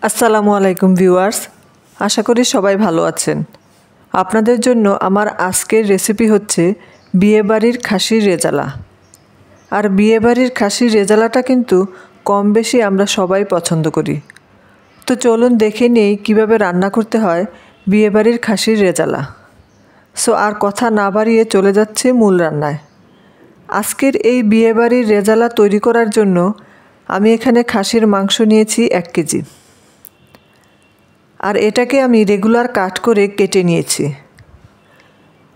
আসসালামু আলাইকুম ভিউয়ার্স, আশা করি সবাই ভালো আছেন। আপনাদের জন্য আমার আজকের রেসিপি হচ্ছে বিয়েবাড়ির খাসির রেজালা। আর বিয়েবাড়ির খাসির রেজালাটা কিন্তু কম বেশি আমরা সবাই পছন্দ করি। তো চলুন দেখে নেই কীভাবে রান্না করতে হয় বিয়েবাড়ির খাসির রেজালা। সো আর কথা না বাড়িয়ে চলে যাচ্ছে মূল রান্নায়। আজকের এই বিয়েবাড়ির রেজালা তৈরি করার জন্য আমি এখানে খাসির মাংস নিয়েছি 1 কেজি। আর এটাকে আমি রেগুলার কাট করে কেটে নিয়েছি।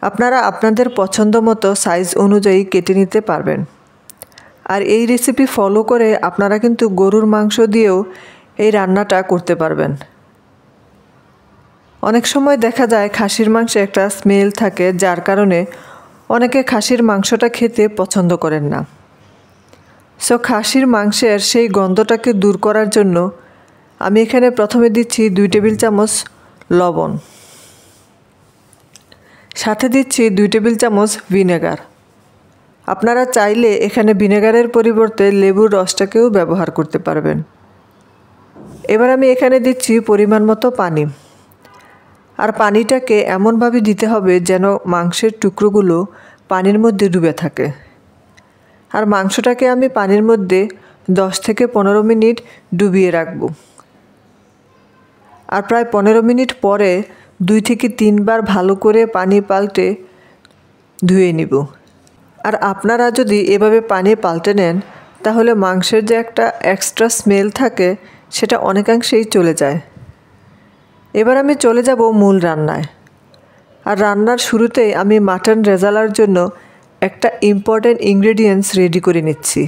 আপনারা আপনাদের পছন্দ মতো সাইজ অনুযায়ী কেটে নিতে পারবেন। আর এই রেসিপি ফলো করে আপনারা কিন্তু গরুর মাংস দিয়েও এই রান্নাটা করতে পারবেন। অনেক সময় দেখা যায় খাসির মাংসে একটা স্মেল থাকে, যার কারণে অনেকে খাসির মাংসটা খেতে পছন্দ করেন না। সো খাসির মাংসের সেই গন্ধটাকে দূর করার জন্য আমি এখানে প্রথমে দিচ্ছি 2 টেবিল চামচ লবণ, সাথে দিচ্ছি 2 টেবিল চামচ ভিনেগার। আপনারা চাইলে এখানে ভিনেগারের পরিবর্তে লেবুর রসটাকেও ব্যবহার করতে পারবেন। এবার আমি এখানে দিচ্ছি পরিমাণ মতো পানি। আর পানিটাকে এমনভাবে দিতে হবে যেন মাংসের টুকরোগুলো পানির মধ্যে ডুবে থাকে। আর মাংসটাকে আমি পানির মধ্যে 10 থেকে 15 মিনিট ডুবিয়ে রাখব। আর প্রায় 15 মিনিট পরে 2 থেকে 3 বার ভালো করে পানি পাল্টে ধুয়ে নিব। আর আপনারা যদি এভাবে পানি পাল্টে নেন তাহলে মাংসের যে একটা এক্সট্রা স্মেল থাকে সেটা অনেকাংশেই চলে যায়। এবার আমি চলে যাব মূল রান্নায়। আর রান্নার শুরুতেই আমি মাটন রেজালার জন্য একটা ইম্পর্ট্যান্ট ইনগ্রেডিয়েন্টস রেডি করে নিচ্ছি।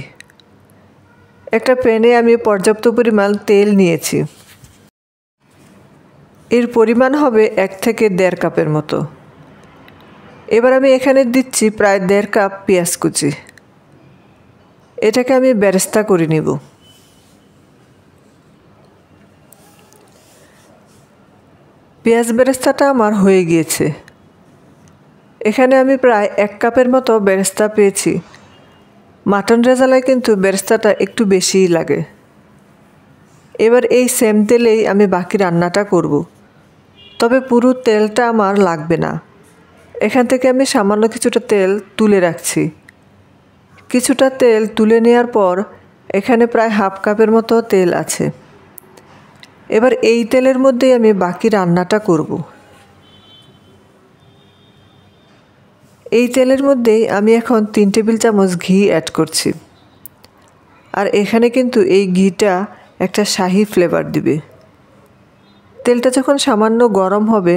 একটা প্যানে আমি পর্যাপ্ত পরিমাণ তেল নিয়েছি। এর পরিমাণ হবে 1 থেকে 1.5 কাপের মতো। এবার আমি এখানে দিচ্ছি প্রায় 1.5 কাপ পেঁয়াজ কুচি। এটাকে আমি বেরেস্তা করে নিব। পেঁয়াজ বেরেস্তাটা আমার হয়ে গিয়েছে। এখানে আমি প্রায় 1 কাপের মতো বেরেস্তা পেয়েছি। মাটন রেজালায় কিন্তু বেরেস্তাটা একটু বেশিই লাগে। এবার এই সেম তেলেই আমি বাকি রান্নাটা করব। তবে পুরো তেলটা আমার লাগবে না। এখান থেকে আমি সামান্য কিছুটা তেল তুলে রাখছি। কিছুটা তেল তুলে নেওয়ার পর এখানে প্রায় 1/2 কাপের মতো তেল আছে। এবার এই তেলের মধ্যেই আমি বাকি রান্নাটা করব। এই তেলের মধ্যেই আমি এখন 3 টেবিল চামচ ঘি অ্যাড করছি। আর এখানে কিন্তু এই ঘিটা একটা শাহি ফ্লেভার দিবে। তেলটা যখন সামান্য গরম হবে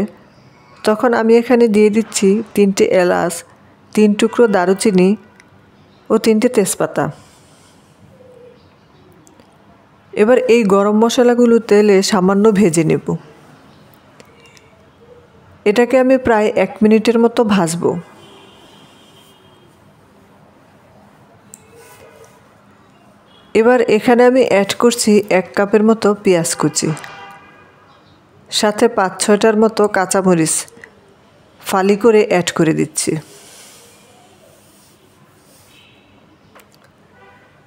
তখন আমি এখানে দিয়ে দিচ্ছি 3টে এলাচ, 3 টুকরো দারুচিনি ও 3টে তেজপাতা। এবার এই গরম মশলাগুলো তেলে সামান্য ভেজে নেব। এটাকে আমি প্রায় 1 মিনিটের মতো ভাজবো। এবার এখানে আমি অ্যাড করছি 1 কাপের মতো পেঁয়াজ কুচি, সাথে 5-6টার মতো কাঁচামরিচ ফালি করে অ্যাড করে দিচ্ছি।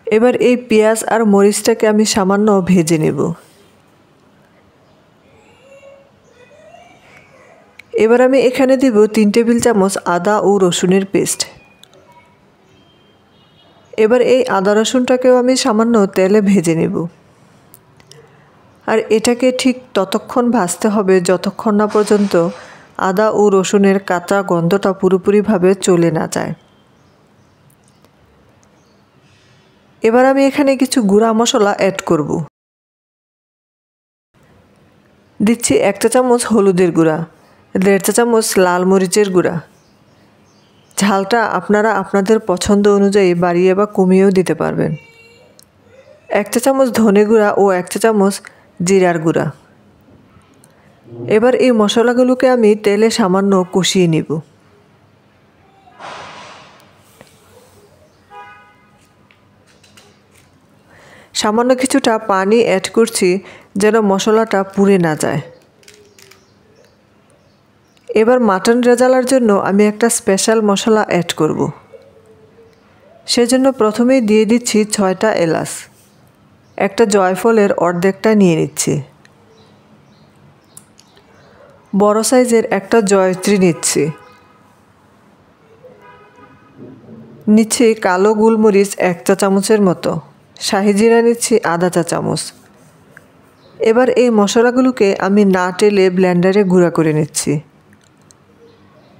এবার এই পেঁয়াজ আর মরিচটাকে আমি সামান্য ভেজে নেব। এবার আমি এখানে দিব 3 টেবিল চামচ আদা ও রসুনের পেস্ট। এবার এই আদা রসুনটাকেও আমি সামান্য তেলে ভেজে নেব। আর এটাকে ঠিক ততক্ষণ ভাজতে হবে যতক্ষণ না পর্যন্ত আদা ও রসুনের কাঁচা গন্ধটা পুরোপুরিভাবে চলে না যায়। এবার আমি এখানে কিছু গুঁড়া মশলা অ্যাড করব। দিচ্ছি 1 চা চামচ হলুদের গুঁড়া, 1.5 চা চামচ লাল মরিচের গুঁড়া। ঝালটা আপনারা আপনাদের পছন্দ অনুযায়ী বাড়িয়ে বা কমিয়েও দিতে পারবেন। 1 চা চামচ ধনে গুঁড়া ও 1 চা চামচ জিরার গুঁড়া। এবার এই মশলাগুলোকে আমি তেলে সামান্য কষিয়ে নিব। সামান্য কিছুটা পানি অ্যাড করছি যেন মশলাটা পুড়ে না যায়। এবার মাটন রেজালার জন্য আমি একটা স্পেশাল মশলা অ্যাড করব। সেজন্য প্রথমেই দিয়ে দিচ্ছি 6টা এলাচ। একটা জয়ফলের অর্ধেকটা নিয়ে নিচ্ছি। বড় সাইজের একটা জয়ত্রী নিচ্ছি। নিচ্ছি কালো গোলমরিচ 1 চা চামচের মতো, শাহি জিরা নিচ্ছি আধা চা চামচ। এবার এই মশলাগুলোকে আমি না টেলে ব্লেন্ডারে গুঁড়া করে নিচ্ছি।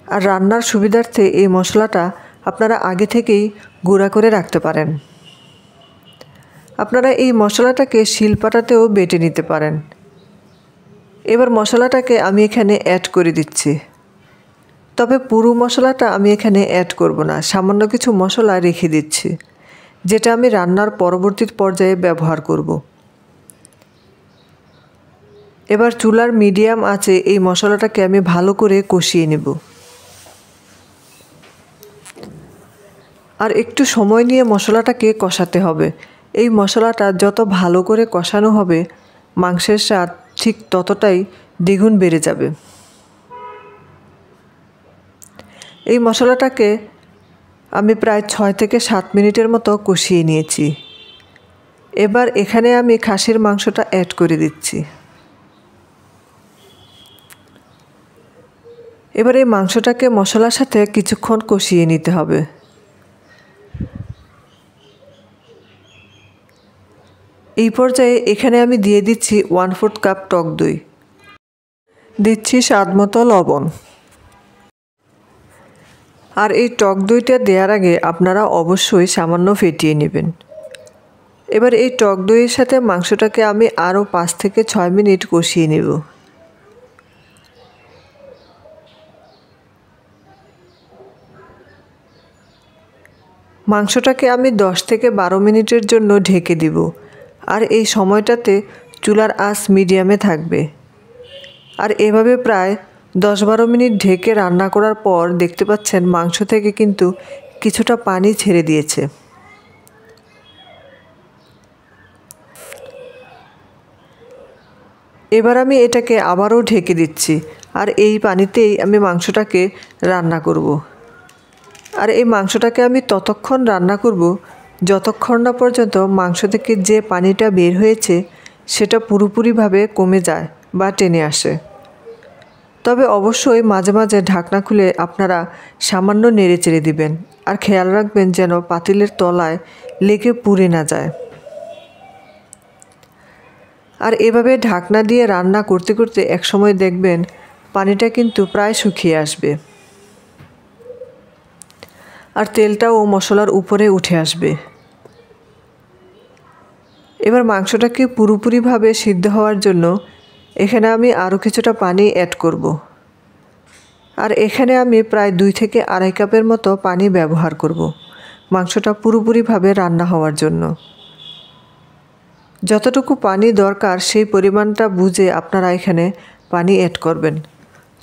আর রান্নার সুবিধার্থে এই মশলাটা আপনারা আগে থেকেই গুঁড়া করে রাখতে পারেন। আপনারা এই মশলাটাকে শিলপাটাতেও বেটে নিতে পারেন। এবার মশলাটাকে আমি এখানে অ্যাড করে দিচ্ছি, তবে পুরো মশলাটা আমি এখানে অ্যাড করব না, সামান্য কিছু মশলা রেখে দিচ্ছি যেটা আমি রান্নার পরবর্তী পর্যায়ে ব্যবহার করব। এবার চুলার মিডিয়াম আঁচে এই মশলাটাকে আমি ভালো করে কষিয়ে নেব। আর একটু সময় নিয়ে মশলাটাকে কষাতে হবে। এই মশলাটা যত ভালো করে কষানো হবে মাংসের স্বাদ ঠিক ততটাই দ্বিগুণ বেড়ে যাবে। এই মশলাটাকে আমি প্রায় 6 থেকে 7 মিনিটের মতো কষিয়ে নিয়েছি। এবার এখানে আমি খাসির মাংসটা অ্যাড করে দিচ্ছি। এবার এই মাংসটাকে মশলার সাথে কিছুক্ষণ কষিয়ে নিতে হবে। এই পর্যায়ে এখানে আমি দিয়ে দিচ্ছি 1/4 কাপ টক দই, দিচ্ছি স্বাদ মতো লবণ। আর এই টক দইটা দেওয়ার আগে আপনারা অবশ্যই সামান্য ফেটিয়ে নেবেন। এবার এই টক দইয়ের সাথে মাংসটাকে আমি আরও 5 থেকে 6 মিনিট কষিয়ে নেব। মাংসটাকে আমি 10 থেকে 12 মিনিটের জন্য ঢেকে দিব। আর এই সময়টাতে চুলার আঁচ মিডিয়ামে থাকবে। আর এভাবে প্রায় 10-12 মিনিট ঢেকে রান্না করার পর দেখতে পাচ্ছেন মাংস থেকে কিন্তু কিছুটা পানি ছেড়ে দিয়েছে। এবার আমি এটাকে আবারও ঢেকে দিচ্ছি। আর এই পানিতেই আমি মাংসটাকে রান্না করব। আর এই মাংসটাকে আমি ততক্ষণ রান্না করব যতক্ষণ না পর্যন্ত মাংস থেকে যে পানিটা বের হয়েছে সেটা পুরোপুরিভাবে কমে যায় বা টেনে আসে। তবে অবশ্যই মাঝে মাঝে ঢাকনা খুলে আপনারা সামান্য নেড়ে চেড়ে দিবেন। আর খেয়াল রাখবেন যেন পাতিলের তলায় লেগে পুড়ে না যায়। আর এভাবে ঢাকনা দিয়ে রান্না করতে করতে একসময় দেখবেন পানিটা কিন্তু প্রায় শুকিয়ে আসবে। আর তেলটাও মশলার উপরে উঠে আসবে। এবার মাংসটাকে পুরোপুরিভাবে সিদ্ধ হওয়ার জন্য এখানে আমি আরও কিছুটা পানি অ্যাড করব। আর এখানে আমি প্রায় 2 থেকে আড়াই কাপের মতো পানি ব্যবহার করব মাংসটা পুরোপুরিভাবে রান্না হওয়ার জন্য। যতটুকু পানি দরকার সেই পরিমাণটা বুঝে আপনারা এখানে পানি অ্যাড করবেন।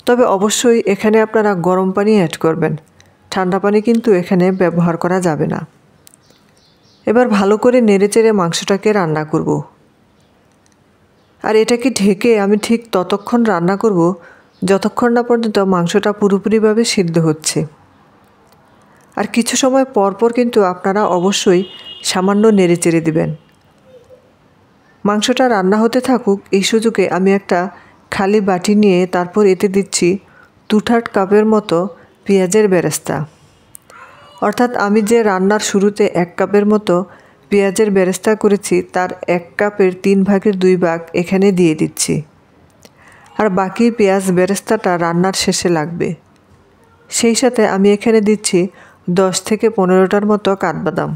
তবে অবশ্যই এখানে আপনারা গরম পানি অ্যাড করবেন, ঠান্ডা পানি কিন্তু এখানে ব্যবহার করা যাবে না। এবার ভালো করে নেড়েচেড়ে মাংসটাকে রান্না করব। আর এটাকে ঢেকে আমি ঠিক ততক্ষণ রান্না করব যতক্ষণ না পর্যন্ত মাংসটা পুরোপুরিভাবে সিদ্ধ হচ্ছে। আর কিছু সময় পর পর কিন্তু আপনারা অবশ্যই সামান্য নেড়েচেড়ে দিবেন। মাংসটা রান্না হতে থাকুক এই সুযোগে আমি একটা খালি বাটি নিয়ে তারপর এতে দিচ্ছি 2/3 কাপের মতো পেঁয়াজের বেরেস্তা। অর্থাৎ আমি যে রান্নার শুরুতে 1 কাপের মতো পেঁয়াজের বেরেস্তা করেছি তার 1 কাপের 3 ভাগের 2 ভাগ এখানে দিয়ে দিচ্ছি। আর বাকি পেঁয়াজ বেরেস্তাটা রান্নার শেষে লাগবে। সেই সাথে আমি এখানে দিচ্ছি 10 থেকে 15টার মতো কাঠবাদাম।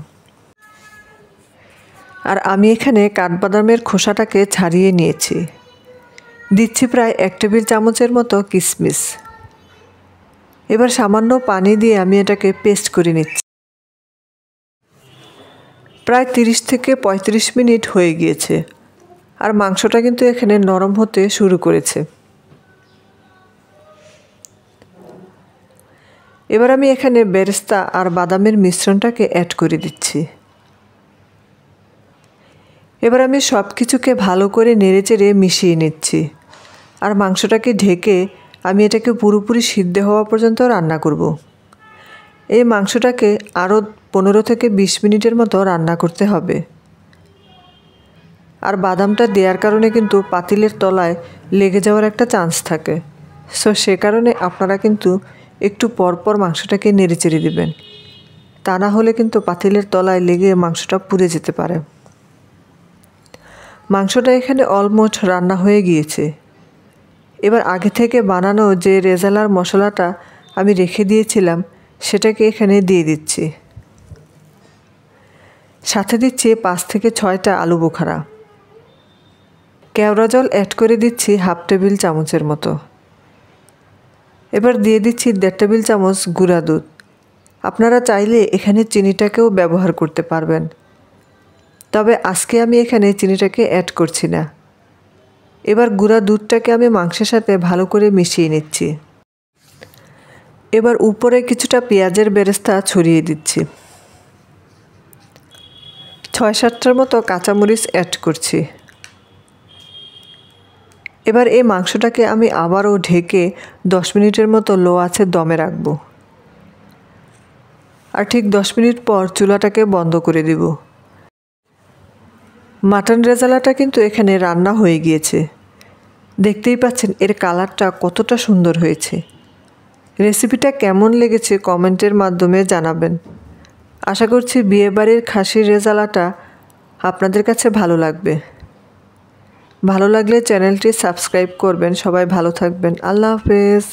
আর আমি এখানে কাঠবাদামের খোসাটাকে ছাড়িয়ে নিয়েছি। দিচ্ছি প্রায় 1 টেবিল চামচের মতো কিশমিশ। এবার সামান্য পানি দিয়ে আমি এটাকে পেস্ট করে নিচ্ছি। প্রায় 30 থেকে 35 মিনিট হয়ে গিয়েছে। আর মাংসটা কিন্তু এখানে নরম হতে শুরু করেছে। এবার আমি এখানে বেরেস্তা আর বাদামের মিশ্রণটাকে অ্যাড করে দিচ্ছি। এবার আমি সব কিছুকে ভালো করে নেড়েচেড়ে মিশিয়ে নিচ্ছি। আর মাংসটাকে ঢেকে আমি এটাকে পুরোপুরি সিদ্ধ হওয়া পর্যন্ত রান্না করব। এই মাংসটাকে আরও 15 থেকে 20 মিনিটের মতো রান্না করতে হবে। আর বাদামটা দেওয়ার কারণে কিন্তু পাতিলের তলায় লেগে যাওয়ার একটা চান্স থাকে। সো সে কারণে আপনারা কিন্তু একটু পরপর মাংসটাকে নেড়েচেড়ে দিবেন, তা না হলে কিন্তু পাতিলের তলায় লেগে মাংসটা পুড়ে যেতে পারে। মাংসটা এখানে অলমোস্ট রান্না হয়ে গিয়েছে। এবার আগে থেকে বানানো যে রেজালার মশলাটা আমি রেখে দিয়েছিলাম সেটাকে এখানে দিয়ে দিচ্ছি। সাথে দিচ্ছি 5 থেকে 6টা আলু বোখারা। কেওড়া জল অ্যাড করে দিচ্ছি 1/2 টেবিল চামচের মতো। এবার দিয়ে দিচ্ছি 1.5 টেবিল চামচ গুঁড়া দুধ। আপনারা চাইলে এখানে চিনিটাকেও ব্যবহার করতে পারবেন, তবে আজকে আমি এখানে চিনিটাকে অ্যাড করছি না। এবার গুঁড়া দুধটাকে আমি মাংসের সাথে ভালো করে মিশিয়ে নিচ্ছি। এবার উপরে কিছুটা পেঁয়াজের বেরেস্তা ছড়িয়ে দিচ্ছি। 6-7টার মতো কাঁচামরিচ অ্যাড করছি। এবার এই মাংসটাকে আমি আবারও ঢেকে 10 মিনিটের মতো লো আঁচে দমে রাখব। আর ঠিক 10 মিনিট পর চুলাটাকে বন্ধ করে দিব। মাটন রেজালাটা কিন্তু এখানে রান্না হয়ে গিয়েছে। দেখতেই পাচ্ছেন এর কালারটা কতটা সুন্দর হয়েছে। রেসিপিটা কেমন লেগেছে কমেন্টের মাধ্যমে জানাবেন। আশা করছি বিয়েবাড়ির খাসির রেজালাটা আপনাদের কাছে ভালো লাগবে। ভালো লাগলে চ্যানেলটি সাবস্ক্রাইব করবেন। সবাই ভালো থাকবেন। আল্লাহ হাফেজ।